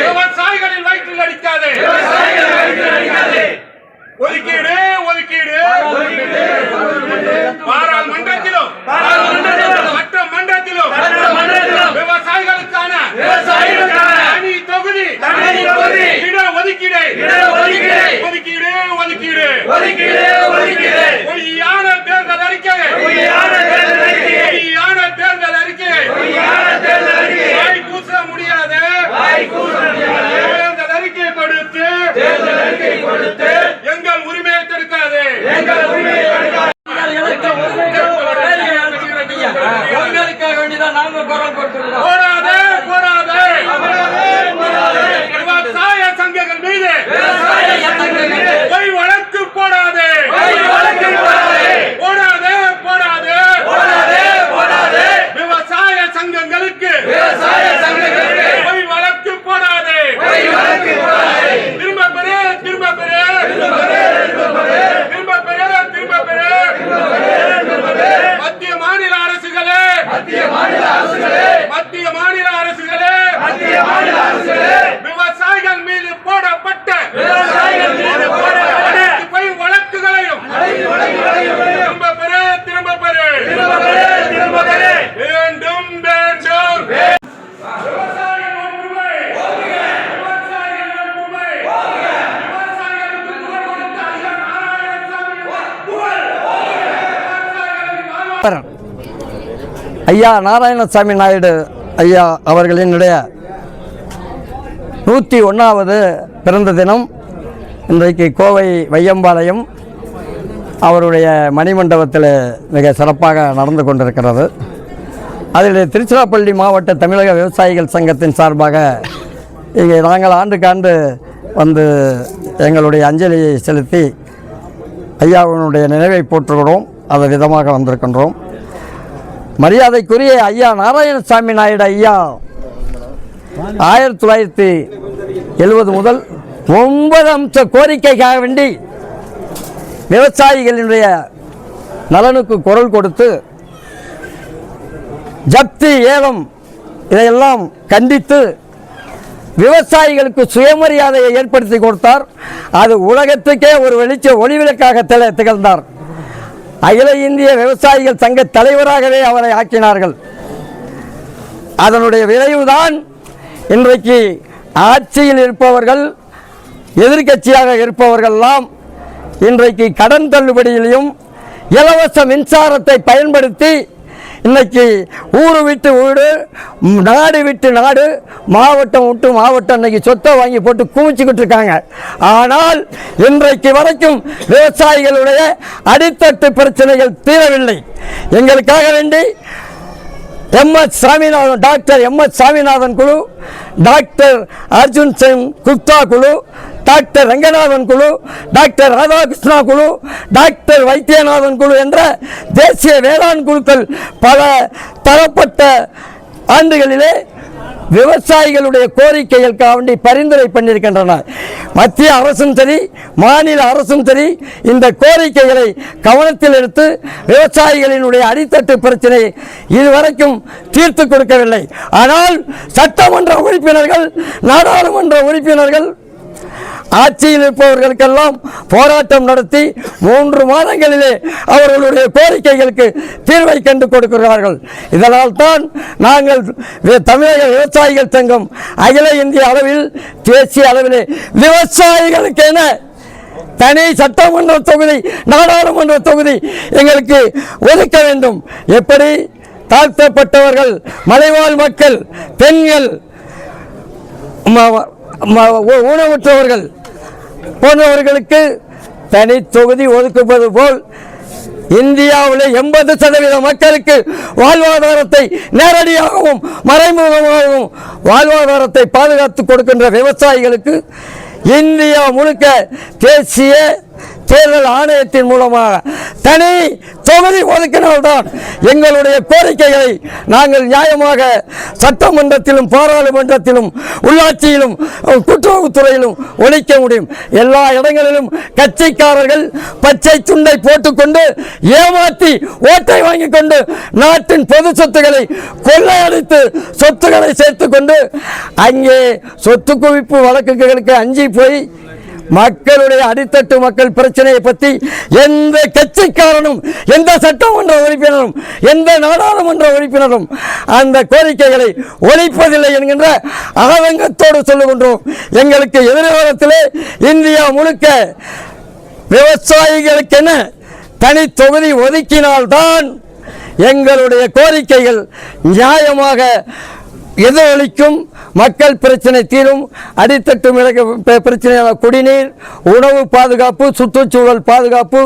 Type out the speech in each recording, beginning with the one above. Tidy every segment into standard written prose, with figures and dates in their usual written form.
விவசாயிகளின் வயிற்றில் அடிக்காதே. ஒதுக்கீடு ஒதுக்கீடு பாராளுமன்றத்திலும் மற்ற மன்றத்திலும் விவசாயிகளுக்கான தனி தொகுதி இட ஒதுக்கீடு ஒதுக்கீடு ஒதுக்கீடு பொய்யான தேர்தல் அறிக்கை பொய்யான தேர்தல் அறிக்கை வாய் கூச முடியாது. தேர்தல் அறிக்கை கொடுத்து எங்கள் உரிமையை தடுக்காது. உங்களுக்காக வேண்டிதான் நாங்கள் குரல் கொடுத்துள்ளோம். போராதே போராதே விவசாய சங்கங்கள் மீது பொய் வழக்கு போடாதே. போடாதே போடாதே விவசாய சங்கங்களுக்கு பொய் வழக்கு போடாதே. திரும்ப பெரு திரும்ப பெரு திரும்ப பெரு திரும்ப பெரு மத்திய மாநில அரசுகளே விவசாயிகள் மீது போடப்பட்ட பொய் வழக்குகளையும் திரும்ப பெரு வேண்டும் வேண்டும். விவசாயிகள் ஒற்றுமை விவசாயிகள் ஒற்றுமை விவசாயிகளுக்கு குரல் கொடுத்த ஐயா நாராயணசாமி ஐயா நாராயணசாமி நாயுடு ஐயா அவர்களினுடைய 101வது பிறந்த தினம் இன்றைக்கு கோவை வையம்பாளையம் அவருடைய மணிமண்டபத்தில் மிக சிறப்பாக நடந்து கொண்டிருக்கிறது. அதில் திருச்சிராப்பள்ளி மாவட்ட தமிழக விவசாயிகள் சங்கத்தின் சார்பாக இங்கே நாங்கள் ஆண்டுக்காண்டு வந்து எங்களுடைய அஞ்சலியை செலுத்தி ஐயாவினுடைய நினைவை போற்றுகிறோம். அது விதமாக வந்திருக்கின்றோம். மரியாதைக்குரிய ஐயா நாராயணசாமி நாயுடு ஐயா 1970 முதல் 9 அம்ச கோரிக்கைக்காக வேண்டி விவசாயிகளினுடைய நலனுக்கு குரல் கொடுத்து ஜப்தி ஏலம் இதையெல்லாம் கண்டித்து விவசாயிகளுக்கு சுயமரியாதையை ஏற்படுத்தி கொடுத்தார். அது உலகத்துக்கே ஒரு ஒளிவிளக்காக திகழ்ந்தார். அகில இந்திய விவசாயிகள் சங்க தலைவராகவே அவரை ஆக்கினார்கள். அதனுடைய விளைவுதான் இன்றைக்கு ஆட்சியில் இருப்பவர்கள் எதிர்க்கட்சியாக இருப்பவர்கள்லாம் இன்றைக்கு கடன் தள்ளுபடியிலையும் இலவச மின்சாரத்தை பயன்படுத்தி இன்னைக்கு ஊரு விட்டு வீடு நாடு விட்டு நாடு மாவட்டம் விட்டு மாவட்டம் இன்னைக்கு சொத்தை வாங்கி போட்டு குவிச்சுக்கிட்டு இருக்காங்க. ஆனால் இன்றைக்கு வரைக்கும் விவசாயிகளுடைய அடித்தட்டு பிரச்சனைகள் தீரவில்லை. எங்களுக்காக வேண்டி டாக்டர் எம்.எஸ். சாமிநாதன் குழு, டாக்டர் அர்ஜுன் சிங் குப்தா குழு, டாக்டர் ரங்கநாதன் குழு, டாக்டர் ராதாகிருஷ்ணா குழு, டாக்டர் வைத்தியநாதன் குழு என்ற தேசிய வேளாண் குழுக்கள் பல தரப்பட்ட ஆண்டுகளிலே விவசாயிகளுடைய கோரிக்கைகளுக்காக வேண்டி பரிந்துரை பண்ணியிருக்கின்றன. மத்திய அரசும் சரி மாநில அரசும் சரி இந்த கோரிக்கைகளை கவனத்தில் எடுத்து விவசாயிகளினுடைய அடித்தட்டு பிரச்சனையை இதுவரைக்கும் தீர்த்து கொடுக்கவில்லை. ஆனால் சட்டமன்ற உறுப்பினர்கள் நாடாளுமன்ற உறுப்பினர்கள் ஆட்சியில் இருப்பவர்களுக்கெல்லாம் போராட்டம் நடத்தி 3 மாதங்களிலே அவர்களுடைய கோரிக்கைகளுக்கு தீர்வை கண்டு கொடுக்கிறார்கள். இதனால் தான் நாங்கள் தமிழக விவசாயிகள் சங்கம் அகில இந்திய அளவில் தேசிய அளவிலே விவசாயிகளுக்கென தனி சட்டமன்ற தொகுதி நாடாளுமன்ற தொகுதி எங்களுக்கு ஒதுக்க வேண்டும். எப்படி தாழ்த்தப்பட்டவர்கள் மலைவாழ் மக்கள் பெண்கள் ஊனமுற்றவர்கள் போன்றவர்களுக்கு தனி தொகுதி ஒதுக்குவது போல் இந்தியாவில் 80% மக்களுக்கு வாழ்வாதாரத்தை நேரடியாகவும் மறைமுகமாகவும் வாழ்வாதாரத்தை பாதுகாத்து கொடுக்கின்ற விவசாயிகளுக்கு இந்தியா முழுக்க தேசிய தேர்தல் ஆணையத்தின் மூலமாக தனி தொகுதி ஒதுக்கினால்தான் எங்களுடைய கோரிக்கைகளை நாங்கள் நியாயமாக சட்டமன்றத்திலும் பாராளுமன்றத்திலும் உள்ளாட்சியிலும் கூட்டுறவுத்துறையிலும் ஒழிக்க முடியும். எல்லா இடங்களிலும் கட்சிக்காரர்கள் பச்சை துண்டை போட்டுக்கொண்டு ஏமாற்றி ஓட்டை வாங்கிக் கொண்டு நாட்டின் பொது சொத்துக்களை கொள்ளையடித்து சொத்துக்களை சேர்த்துக் கொண்டு அங்கே சொத்து குவிப்பு வழக்குகளுக்கு அஞ்சி போய் மக்களுடைய அடித்தட்டு மக்கள் பிரச்சனையை பற்றி எந்த கட்சிக்காரனும் எந்த சட்டமன்ற உறுப்பினரும் எந்த நாடாளுமன்ற உறுப்பினரும் அந்த கோரிக்கைகளை ஒழிப்பதில்லை என்கின்ற ஆதங்கத்தோடு சொல்லுகின்றோம். எங்களுக்கு எதிர்காலத்திலே இந்தியா முழுக்க விவசாயிகளுக்கென தனி தொகுதி ஒதுக்கினால்தான் எங்களுடைய கோரிக்கைகள் நியாயமாக எதிரொலிக்கும், மக்கள் பிரச்சனை தீரும். அடித்தட்டு பிரச்சனையான குடிநீர், உணவு பாதுகாப்பு, சுற்றுச்சூழல் பாதுகாப்பு,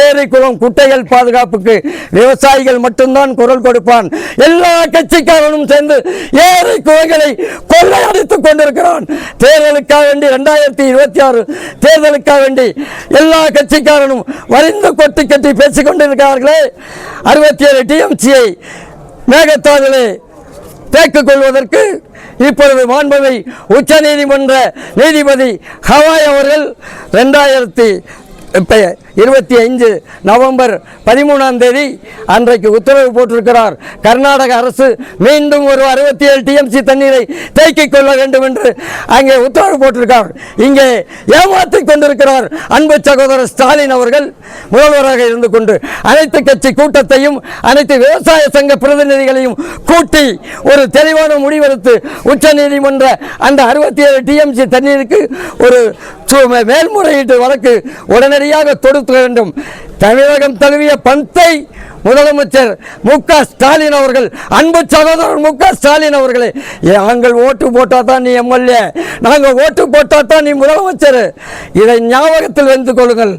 ஏரி குளம் குட்டைகள் பாதுகாப்புக்கு விவசாயிகள் மட்டும்தான் குரல் கொடுப்பான். எல்லா கட்சிக்காரனும் சேர்ந்து ஏரி குளங்களை கொள்ளையடித்துக் கொண்டிருக்கிறான். தேர்தலுக்காக வேண்டி 2026 தேர்தலுக்காக வேண்டி எல்லா கட்சிக்காரனும் வரிந்து கொட்டி கட்டி பேசிக் கொண்டிருக்கிறார்களே. 67 டிஎம்சியை மேகத்தாதிலே தேக்கிக் கொள்வதற்கு இப்பொழுது மாண்புமை உச்ச நீதிமன்ற நீதிபதி ஹவாய் அவர்கள் 2025 நவம்பர் 13ஆம் தேதி அன்றைக்கு உத்தரவு போட்டிருக்கிறார். கர்நாடக அரசு மீண்டும் ஒரு 67 டிஎம்சி தண்ணீரை தேக்கிக் கொள்ள வேண்டும் என்று அங்கே உத்தரவு போட்டிருக்கிறார். இங்கே ஏமாற்றிக் கொண்டிருக்கிறார் அன்பு சகோதரர் ஸ்டாலின் அவர்கள். முதல்வராக இருந்து கொண்டு அனைத்து கட்சி கூட்டத்தையும் அனைத்து விவசாய சங்க பிரதிநிதிகளையும் கூட்டி ஒரு தெளிவான முடிவெடுத்து உச்ச நீதிமன்ற அந்த 67 டிஎம்சி தண்ணீருக்கு ஒரு மேல்முறையீட்டு வழக்கு உடனடியாக தொடுக்க வேண்டும். தமிழகம் தழுவிய பந்தை முதலமைச்சர் மு.க. ஸ்டாலின் அவர்கள், அன்பு சகோதரர் மு.க. ஸ்டாலின் அவர்களே, நாங்கள் ஓட்டு போட்டா தான் நீ எம்எல்ஏ, நாங்கள் ஓட்டு போட்டா தான் நீ முதலமைச்சர், இதை ஞாபகத்தில் வைத்துக் கொள்ளுங்கள்.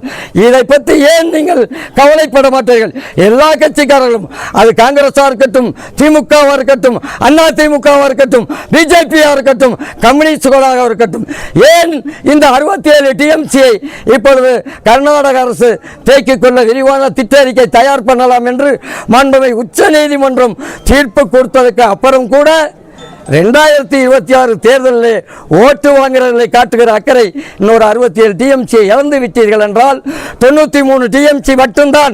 இதை பற்றி ஏன் நீங்கள் கவலைப்பட மாட்டீர்கள்? எல்லா கட்சிக்காரர்களும், அது காங்கிரஸா இருக்கட்டும், திமுகவா இருக்கட்டும், அண்ணா திமுகவா இருக்கட்டும், பிஜேபியா இருக்கட்டும், கம்யூனிஸ்டுகளாக இருக்கட்டும், ஏன் இந்த 67 டிஎம்சியை இப்பொழுது கர்நாடக அரசு தேக்கிக் கொள்ள விரிவான திட்ட அறிக்கை தயார் பண்ணலாம் என்று மாண்புமை உச்ச நீதிமன்றம் தீர்ப்பு கொடுத்ததற்கு அப்புறம் கூட 2026 தேர்தலில் ஓட்டு வாங்குறதை காட்டுகிற அக்கறை இன்னொரு 67 டிஎம்சி இழந்து விட்டீர்கள் என்றால் 93 டிஎம்சி மட்டும்தான்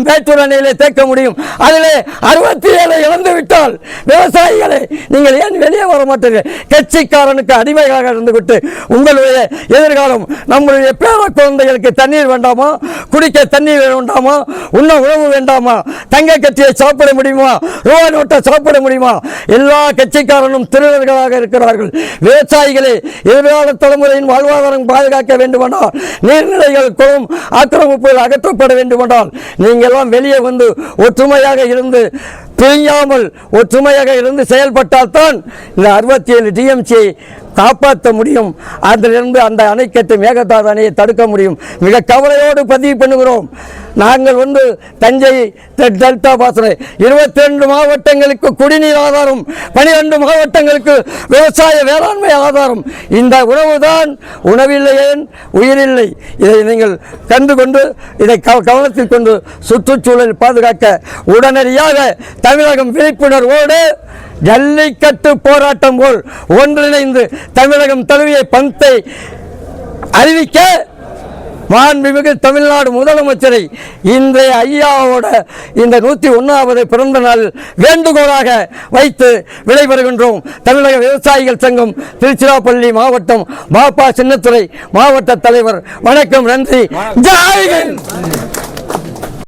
மேட்டூர் அணையிலே தேக்க முடியும். அதிலே 67 இழந்து விட்டால் விவசாயிகளை நீங்கள் ஏன் வெளியே வர மாட்டீர்கள்? கட்சிக்காரனுக்கு அடிமையாக இருந்துவிட்டு உங்களுடைய எதிர்காலம், நம்முடைய பேர குழந்தைகளுக்கு தண்ணீர் வேண்டாமா? குடிக்க தண்ணீர் வேண்டாமா? உண்ண உணவு வேண்டாமா? தங்க கட்சியை சாப்பிட முடியுமா? ரூபாய் நோட்டை சாப்பிட முடியுமா? எல்லா கட்சிக்காரனும் திருடர்களாக இருக்கிறார்கள். விவசாயிகளே, எதிர்கால தலைமுறையின் வாழ்வாதாரம் பாதுகாக்க வேண்டுமென்றால், நீர்நிலைகள் குளம் ஆக்கிரமிப்புகள் அகற்றப்பட வேண்டுமென்றால் நீங்கள் எல்லாம் வெளியே வந்து ஒற்றுமையாக இருந்து பிரியாமல் ஒற்றுமையாக இருந்து செயல்பட்டால் தான் இந்த 67 டிஎம்சியை காப்பாற்ற முடியும். அதிலிருந்து அந்த அணை கட்டு மேகதாது அணையை தடுக்க முடியும். மிக கவலையோடு பதிவு பண்ணுகிறோம். நாங்கள் தஞ்சை டெல்டா பாசன 22 மாவட்டங்களுக்கு குடிநீர் ஆதாரம், 12 மாவட்டங்களுக்கு விவசாய வேளாண்மை ஆதாரம். இந்த உணவுதான், உணவில்லையேன் உயிரில்லை. இதை நீங்கள் கண்டுகொண்டு இதை கவனத்தில் கொண்டு சுற்றுச்சூழல் பாதுகாக்க உடனடியாக தமிழகம் விழிப்புணர்வோடு ஜல்லிக்கட்டு போராட்டம் போல் ஒன்றிணைந்து தமிழகம் தழுவிய பந்தை அறிவிக்க மாண்புமிகு தமிழ்நாடு முதலமைச்சரை இன்றைய ஐயாவோட இந்த 101வது பிறந்த நாள் வேண்டுகோளாக வைத்து விடைபெறுகின்றோம். தமிழக விவசாயிகள் சங்கம் திருச்சிராப்பள்ளி மாவட்டம் பாப்பா சின்னத்துறை மாவட்ட தலைவர். வணக்கம், நன்றி, ஜெய் ஹிந்த்.